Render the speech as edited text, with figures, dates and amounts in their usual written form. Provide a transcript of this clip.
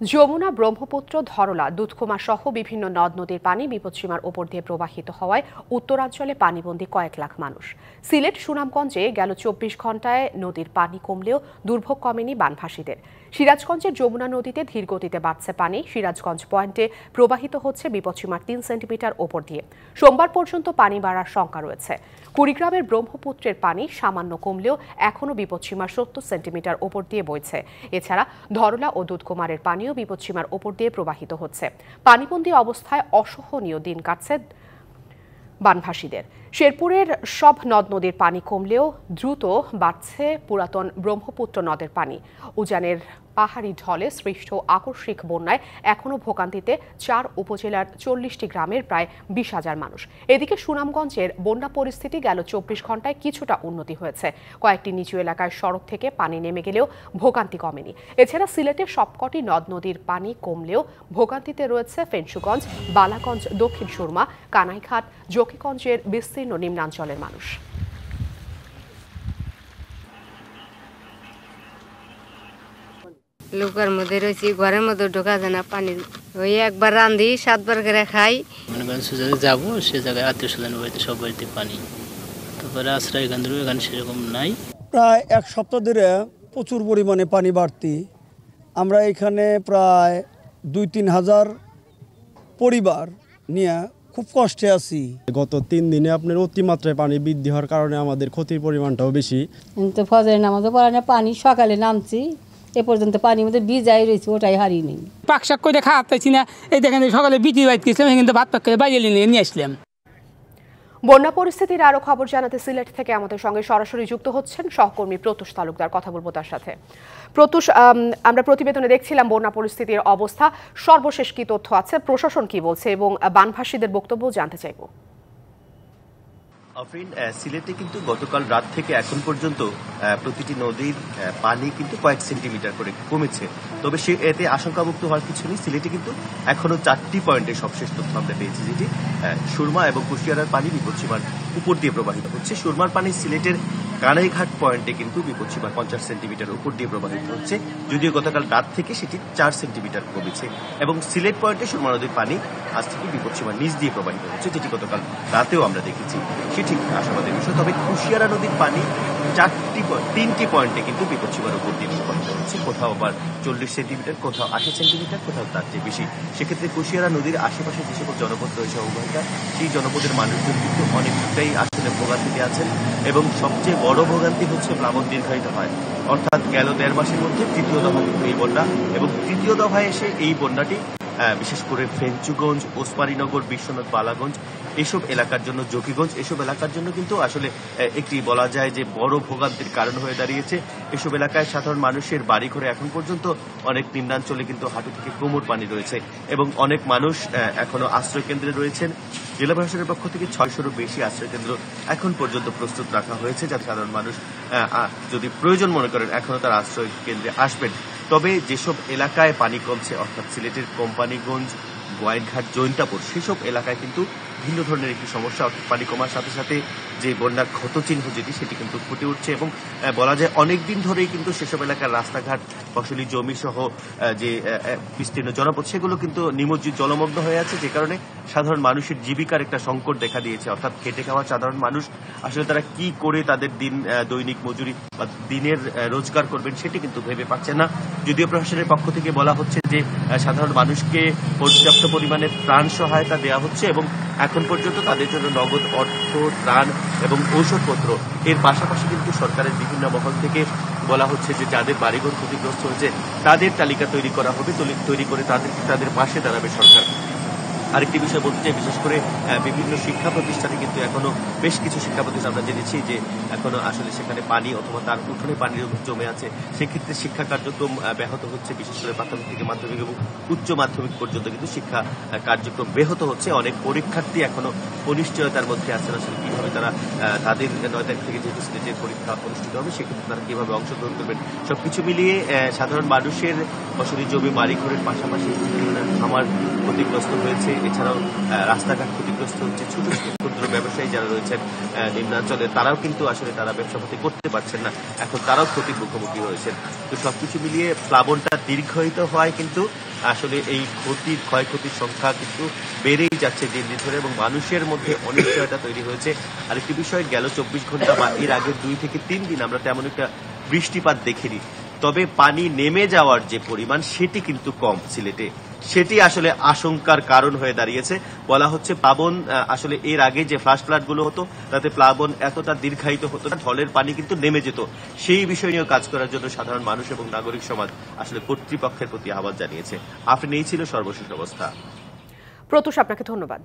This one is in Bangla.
যমুনা, ব্রহ্মপুত্র, ধরলা, দুধকুমা সহ বিভিন্ন নদ নদীর পানি বিপদসীমার ওপর দিয়ে প্রবাহিত হওয়ায় উত্তরাঞ্চলে পানিবন্দী কয়েক লাখ মানুষ। সিলেট, সুনামগঞ্জে গেল ২৪ ঘন্টায় নদীর পানি কমলেও দুর্ভোগ কমেনি বানভাসীদের। সিরাজগঞ্জের যমুনা নদীতে ধীরগতিতে বাড়ছে পানি। সিরাজগঞ্জ পয়েন্টে প্রবাহিত হচ্ছে বিপদসীমার ৩ সেন্টিমিটার ওপর দিয়ে। সোমবার পর্যন্ত পানি বাড়ার শঙ্কা রয়েছে। কুড়িগ্রামের ব্রহ্মপুত্রের পানি সামান্য কমলেও এখনও বিপদসীমার ৭০ সেন্টিমিটার ওপর দিয়ে বইছে। এছাড়া ধরলা ও দুধকুমারের পানিও বিপদসীমার ওপর দিয়ে প্রবাহিত হচ্ছে। পানিবন্দী অবস্থায় অসহনীয় দিন কাটছে বানভাসীদের। শেরপুরের সব নদ নদীর পানি কমলেও দ্রুত বাড়ছে পুরাতন ব্রহ্মপুত্র নদের পানি। উজানের পাহাড়ি ঢলে সৃষ্ট আকস্মিক বন্যায় এখনও ভোগান্তিতে ৪ উপজেলার ৪০টি গ্রামের প্রায় ২০,০০০ মানুষ। এদিকে সুনামগঞ্জের বন্যা পরিস্থিতি গেল ২৪ ঘন্টায় কিছুটা উন্নতি হয়েছে। কয়েকটি নিচু এলাকায় সড়ক থেকে পানি নেমে গেলেও ভোগান্তি কমেনি। এছাড়া সিলেটের সবকটি নদ নদীর পানি কমলেও ভোগান্তিতে রয়েছে ফেঞ্চুগঞ্জ, বালাগঞ্জ, দক্ষিণ সুরমা, কানাইঘাট, জকিগঞ্জের বিস্তীর্ণ নিম্নাঞ্চলের মানুষ। লোকের মধ্যে রয়েছি, ঘরের মধ্যে ঢোকা যায় না, পানি ওই একবার রান্ধি 7 বার করে খাই। মনে করেন সে জায়গায় যাবো, সে জায়গায় আত্মীয় স্বজন বাড়িতে সব বাড়িতে পানি, তারপরে আশ্রয় কেন্দ্র এখানে সেরকম নাই। প্রায় এক সপ্তাহ ধরে প্রচুর পরিমাণে পানি বাড়তি। আমরা এখানে প্রায় ২-৩ হাজার পরিবার নিয়ে খুব কষ্টে আছি। গত 3 দিনে আপনার অতিমাত্রায় পানি বৃদ্ধি হওয়ার কারণে আমাদের ক্ষতির পরিমাণটাও বেশি। কিন্তু ফজরের নামাজও পড়া না, পানি সকালে নামছি, এ পর্যন্ত পানির মধ্যে ভিজাই রয়েছে, ওটাই হারিয়ে নেই। পাকশাক করে খাওয়াতেছি না, এই দেখেন সকালে বিটি বাইতে গেছিলাম, কিন্তু ভাত পাক করে বাইরে নিয়ে আসলাম। বন্যা পরিস্থিতির আরো খবর জানাতে সিলেট থেকে আমাদের সঙ্গে সরাসরি যুক্ত হচ্ছেন সহকর্মী প্রত্যুষ তালুকদার। কথা বলবো তার সাথে। প্রত্যুষ, আমরা প্রতিবেদনে দেখছিলাম বন্যা পরিস্থিতির অবস্থা, সর্বশেষ কি তথ্য আছে, প্রশাসন কি বলছে এবং বানভাসীদের বক্তব্য জানতে চাইব। আফরিন, সিলেটে কিন্তু গতকাল রাত থেকে এখন পর্যন্ত প্রতিটি নদীর পানি কিন্তু কয়েক সেন্টিমিটার করে কমেছে। তবে সে এতে আশঙ্কামুক্ত হওয়ার কিছু নেই। সিলেটে কিন্তু এখনো 4টি পয়েন্টে সবশেষ তথ্য আমরা পেয়েছি, যেটি সুরমা এবং কুশিয়ারার পানি বিপদসীমার উপর দিয়ে প্রবাহিত হচ্ছে। সুরমার পানি সিলেটের কানাইঘাট পয়েন্টে কিন্তু বিপদসীমার 50 সেন্টিমিটার উপর দিয়ে প্রবাহিত হচ্ছে, যদিও গতকাল রাত থেকে সেটি 4 সেন্টিমিটার কমেছে। এবং সিলেট পয়েন্টে সুরমা নদীর পানি আজ থেকে বিপদসীমার নিচ দিয়ে প্রবাহিত হচ্ছে, যেটি গতকাল রাতেও আমরা দেখেছি। সেটি আশাবাদের বিষয়। তবে কুশিয়ারা নদীর পানি 3টি পয়েন্টে কিন্তু বিপদসীমার উপর দিয়ে প্রবাহিত হচ্ছে, কোথাও আবার 40 সেন্টিমিটার, কোথাও 80 সেন্টিমিটার, কোথাও তার চেয়ে বেশি। সেক্ষেত্রে কুশিয়ারা নদীর আশেপাশে যে সকল জনপদ রয়েছে অববাহিকা, সেই জনপদের মানুষজন কিন্তু অনেকটাই আসলে ভোগান্তিতে আছেন। এবং সবচেয়ে বড় ভোগান্তি হচ্ছে প্লাবন দীর্ঘায়িত হয়, অর্থাৎ গেল 1.5 মাসের মধ্যে 3য় দফা কিন্তু এই বন্যা, এবং 3য় দফায় এসে এই বন্যাটি বিশেষ করে ফেঞ্চুগঞ্জ, ওসমানীনগর, বিশ্বনাথ, বালাগঞ্জ এসব এলাকার জন্য, জকিগঞ্জ এসব এলাকার জন্য কিন্তু আসলে একটি বলা যায় যে বড় ভোগান্তির কারণ হয়ে দাঁড়িয়েছে। এসব এলাকায় সাধারণ মানুষের বাড়িঘরে এখন পর্যন্ত অনেক নিম্নাঞ্চলে কিন্তু হাঁটু থেকে কোমর পানি রয়েছে, এবং অনেক মানুষ এখনো আশ্রয় কেন্দ্রে রয়েছেন। জেলা প্রশাসনের পক্ষ থেকে 600-এরও বেশি আশ্রয় কেন্দ্র এখন পর্যন্ত প্রস্তুত রাখা হয়েছে, যাতে সাধারণ মানুষ যদি প্রয়োজন মনে করেন এখনো তার আশ্রয় কেন্দ্রে আসবেন। তবে যেসব এলাকায় পানি কমছে, অর্থাৎ সিলেটের কোম্পানিগঞ্জ, গোয়াইনঘাট, জৈন্তাপুর, সেসব এলাকায় কিন্তু ভিন্ন ধরনের একটি সমস্যা, অর্থাৎ পানি কমার সাথে সাথে যে বন্যার ক্ষতচিহ্ন যেটি, সেটি কিন্তু ফুটে উঠছে। এবং বলা যায় অনেকদিন ধরেই কিন্তু সেসব এলাকার রাস্তাঘাট, ফসলি জমি সহ যে বিস্তীর্ণ জনপদ, সেগুলো কিন্তু নিমজ্জিত জলমগ্ন হয়ে আছে, যে কারণে সাধারণ মানুষের জীবিকার একটা সংকট দেখা দিয়েছে। অর্থাৎ খেটে খাওয়া সাধারণ মানুষ আসলে তারা কি করে তাদের দৈনিক মজুরি বা দিনের রোজগার করবেন, সেটি কিন্তু ভেবে পাচ্ছে না। যদিও প্রশাসনের পক্ষ থেকে বলা হচ্ছে যে সাধারণ মানুষকে পর্যাপ্ত পরিমাণে ত্রাণ সহায়তা দেওয়া হচ্ছে, এবং এখন পর্যন্ত তাদের জন্য নগদ অর্থ, ত্রাণ এবং ঔষধপত্র, এর পাশাপাশি কিন্তু সরকারের বিভিন্ন মহল থেকে বলা হচ্ছে যে যাদের বাড়িঘর ক্ষতিগ্রস্ত হয়েছে তাদের তালিকা তৈরি করা হবে, তৈরি করে তাদের পাশে দাঁড়াবে সরকার। আরেকটি বিষয় বলতে চাই, বিশেষ করে বিভিন্ন শিক্ষা প্রতিষ্ঠানে কিন্তু এখনো বেশ কিছু শিক্ষা প্রতিষ্ঠান আমরা জেনেছি যে এখনো আসলে সেখানে পানি অথবা তার উঠোনে পানি জমে আছে। সেক্ষেত্রে শিক্ষা কার্যক্রম ব্যাহত হচ্ছে, বিশেষ করে প্রাথমিক থেকে মাধ্যমিক এবং উচ্চ মাধ্যমিক পর্যন্ত কিন্তু শিক্ষা কার্যক্রম ব্যাহত হচ্ছে। অনেক পরীক্ষার্থী এখনো অনিশ্চয়তার মধ্যে আছেন, আসলে কিভাবে তারা তাদের 9 তারিখ থেকে যেহেতু সিলেটের পরীক্ষা অনুষ্ঠিত হবে, সেক্ষেত্রে তারা কিভাবে অংশগ্রহণ করবেন। সবকিছু মিলিয়ে সাধারণ মানুষের ফসলি জমি, বাড়িঘরের পাশাপাশি খামার ক্ষতিগ্রস্ত হয়েছে, এছাড়াও রাস্তাঘাট ক্ষতিগ্রস্ত হচ্ছে। ছোট ক্ষুদ্র ব্যবসায়ী যারা রয়েছেন নিম্নাঞ্চলে, তারাও কিন্তু আসলে তারা ব্যবসাপাতি করতে পারছেন না, এখন তারাও ক্ষতির মুখোমুখি হয়েছেন। তো সবকিছু মিলিয়ে প্লাবনটা দীর্ঘায়িত হওয়ায় কিন্তু আসলে এই ক্ষয়ক্ষতির সংখ্যা কিন্তু বেড়েই যাচ্ছে দিন দিন ধরে এবং মানুষের মধ্যে অনিশ্চয়তা তৈরি হয়েছে। আরেকটি বিষয়, গেল 24 ঘন্টা বা এর আগের 2 থেকে 3 দিন আমরা তেমন একটা বৃষ্টিপাত দেখিনি, তবে পানি নেমে যাওয়ার যে পরিমাণ সেটি কিন্তু কম সিলেটে, সেটি আসলে আশঙ্কার কারণ হয়ে দাঁড়িয়েছে। বলা হচ্ছে প্লাবন আসলে এর আগে যে ফ্লাশ ফ্লাড গুলো হতো তাতে প্লাবন এতটা দীর্ঘায়িত হতো না, ঢলের পানি কিন্তু নেমে যেত। সেই বিষয় নিয়ে কাজ করার জন্য সাধারণ মানুষ এবং নাগরিক সমাজ আসলে কর্তৃপক্ষের প্রতি আহ্বান জানিয়েছে। আফরিন, এই ছিল সর্বশেষ অবস্থা। প্রত্যুষ, আপনাকে ধন্যবাদ।